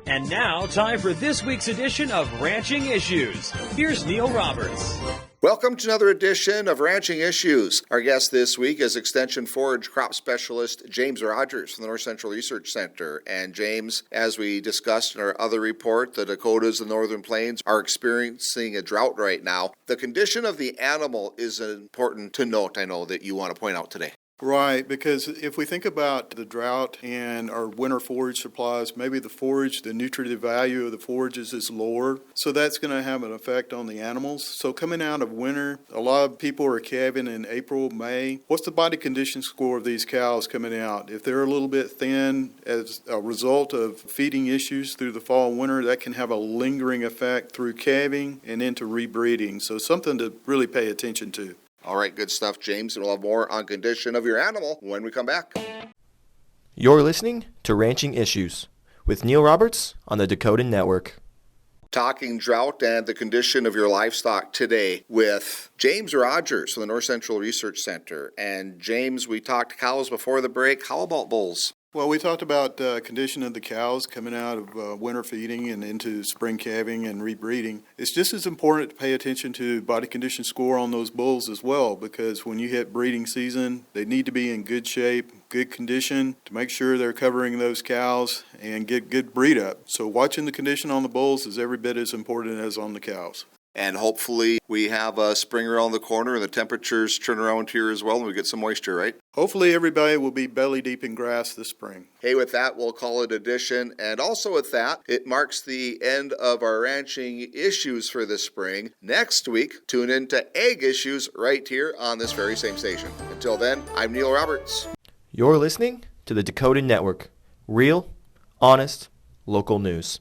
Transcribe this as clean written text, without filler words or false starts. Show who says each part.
Speaker 1: And now, time for this week's edition of Ranching Issues. Here's Neil Roberts.
Speaker 2: Welcome to another edition of Ranching Issues. Our guest this week is Extension Forage Crop Specialist James Rogers from the North Central Research Center. And James, as we discussed in our other report, the Dakotas and Northern Plains are experiencing a drought right now. The condition of the animal is important to note, I know, that you want to point out today.
Speaker 3: Right, because if we think about the drought and our winter forage supplies, maybe the nutritive value of the forages is lower, so that's going to have an effect on the animals. So coming out of winter, a lot of people are calving in April, May. What's the body condition score of these cows coming out? If they're a little bit thin as a result of feeding issues through the fall and winter, that can have a lingering effect through calving and into rebreeding. So something to really pay attention to.
Speaker 2: All right, good stuff, James, and we'll have more on condition of your animal when we come back.
Speaker 4: You're listening to Ranching Issues with Neil Roberts on the Dakota Network.
Speaker 2: Talking drought and the condition of your livestock today with James Rogers from the North Central Research Center. And James, we talked cows before the break. How about bulls?
Speaker 3: Well, we talked about condition of the cows coming out of winter feeding and into spring calving and rebreeding. It's just as important to pay attention to body condition score on those bulls as well, because when you hit breeding season, they need to be in good shape, good condition to make sure they're covering those cows and get good breed up. So watching the condition on the bulls is every bit as important as on the cows.
Speaker 2: And hopefully we have a spring around the corner and the temperatures turn around here as well and we get some moisture, right?
Speaker 3: Hopefully everybody will be belly deep in grass this spring.
Speaker 2: Hey, with that, we'll call it addition. And also with that, it marks the end of our ranching issues for this spring. Next week, tune in to Ag Issues right here on this very same station. Until then, I'm Neil Roberts.
Speaker 4: You're listening to the Dakota Network. Real, honest, local news.